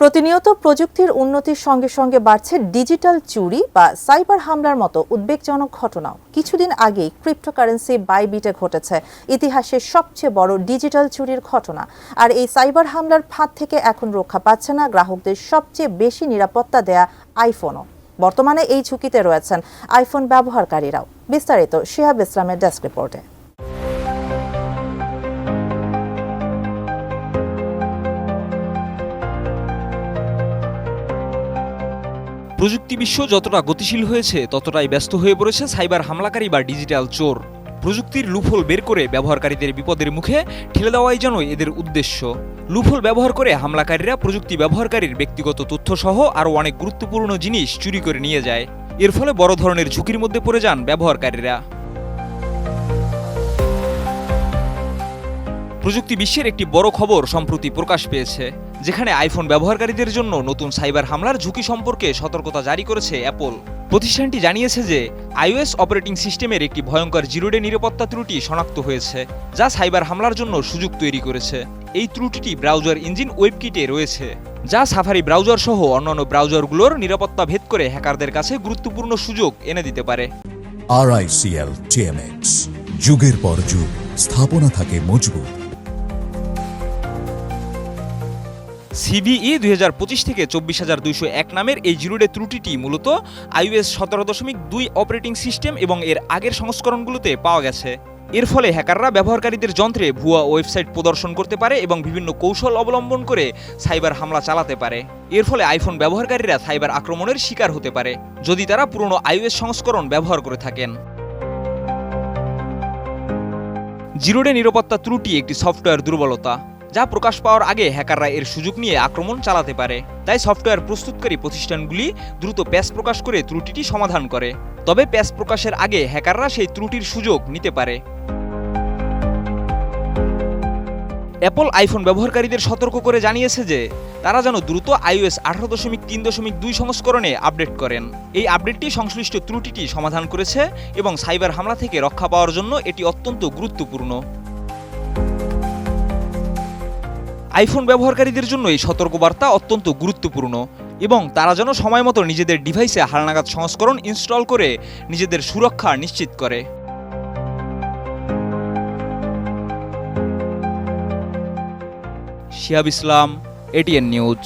প্রতিনিয়ত প্রযুক্তির উন্নতির সঙ্গে সঙ্গে বাড়ছে ডিজিটাল চুরি বা সাইবার হামলার মতো উদ্বেগজনক ঘটনাও। কিছুদিন আগেই ক্রিপ্টোকারেন্সি বাইবিটে ঘটেছে ইতিহাসের সবচেয়ে বড় ডিজিটাল চুরির ঘটনা। আর এই সাইবার হামলার ফাঁদ থেকে এখন রক্ষা পাচ্ছে না গ্রাহকদের সবচেয়ে বেশি নিরাপত্তা দেয়া আইফোনও। বর্তমানে এই ঝুঁকিতে রয়েছেন আইফোন ব্যবহারকারীরাও। বিস্তারিত শিহাব ইসলামের ডেস্ক রিপোর্টে। প্রযুক্তি বিশ্ব যতটা গতিশীল হয়েছে ততটাই ব্যস্ত হয়ে পড়েছে সাইবার হামলাকারী বা ডিজিটাল চোর। প্রযুক্তির লুপহোল বের করে ব্যবহারকারীদের বিপদের মুখে ঠেলে দেওয়াই যেন এদের উদ্দেশ্য। লুপহোল ব্যবহার করে হামলাকারীরা প্রযুক্তি ব্যবহারকারীর ব্যক্তিগত তথ্য সহ আরও অনেক গুরুত্বপূর্ণ জিনিস চুরি করে নিয়ে যায়। এর ফলে বড় ধরনের ঝুঁকির মধ্যে পড়ে যান ব্যবহারকারীরা। প্রযুক্তি বিশ্বের একটি বড় খবর সম্প্রতি প্রকাশ পেয়েছে, যেখানে আইফোন ব্যবহারকারীদের জন্য নতুন সাইবার হামলার ঝুঁকি সম্পর্কে সতর্কতা জারি করেছে অ্যাপল। প্রতিষ্ঠানটি জানিয়েছে যে iOS অপারেটিং সিস্টেমের একটি ভয়ঙ্কর জিরো ডে নিরাপত্তা ত্রুটি শনাক্ত হয়েছে, যা সাইবার হামলার জন্য সুযোগ তৈরি করেছে। এই ত্রুটিটি ব্রাউজার ইঞ্জিন ওয়েবকিটে রয়েছে, যা সাফারি ব্রাউজার সহ অন্যান্য ব্রাউজারগুলোর নিরাপত্তা ভেদ করে হ্যাকারদের কাছে গুরুত্বপূর্ণ সুযোগ এনে দিতে পারে। RICL TMX, যুগের পর যুগ স্থাপনা থাকে মজবুত। CVE 2025 থেকে 24,201 নামের এই জিরোডে ত্রুটিটি মূলত iOS 17.2 অপারেটিং সিস্টেম এবং এর আগের সংস্করণগুলোতে পাওয়া গেছে। এর ফলে হ্যাকাররা ব্যবহারকারীদের যন্ত্রে ভুয়া ওয়েবসাইট প্রদর্শন করতে পারে এবং বিভিন্ন কৌশল অবলম্বন করে সাইবার হামলা চালাতে পারে। এর ফলে আইফোন ব্যবহারকারীরা সাইবার আক্রমণের শিকার হতে পারে যদি তারা পুরনো iOS সংস্করণ ব্যবহার করে থাকেন। জিরোডে নিরাপত্তা ত্রুটি একটি সফটওয়্যার দুর্বলতা, যা প্রকাশ পাওয়ার আগে হ্যাকাররা এর সুযোগ নিয়ে আক্রমণ চালাতে পারে। তাই সফটওয়্যার প্রস্তুতকারী প্রতিষ্ঠানগুলি দ্রুত প্যাচ প্রকাশ করে ত্রুটিটি সমাধান করে। তবে প্যাচ প্রকাশের আগে হ্যাকাররা সেই ত্রুটির সুযোগ নিতে পারে। অ্যাপল আইফোন ব্যবহারকারীদের সতর্ক করে জানিয়েছে যে তারা যেন দ্রুত iOS 18.3.2 সংস্করণে আপডেট করেন। এই আপডেটটি সংশ্লিষ্ট ত্রুটিটি সমাধান করেছে এবং সাইবার হামলা থেকে রক্ষা পাওয়ার জন্য এটি অত্যন্ত গুরুত্বপূর্ণ। আইফোন ব্যবহারকারীদের জন্য এই সতর্কবার্তা অত্যন্ত গুরুত্বপূর্ণ এবং তারা যেন সময় মতো নিজেদের ডিভাইসে হালনাগাদ সংস্করণ ইনস্টল করে নিজেদের সুরক্ষা নিশ্চিত করে। শিহাব ইসলাম, ATN নিউজ।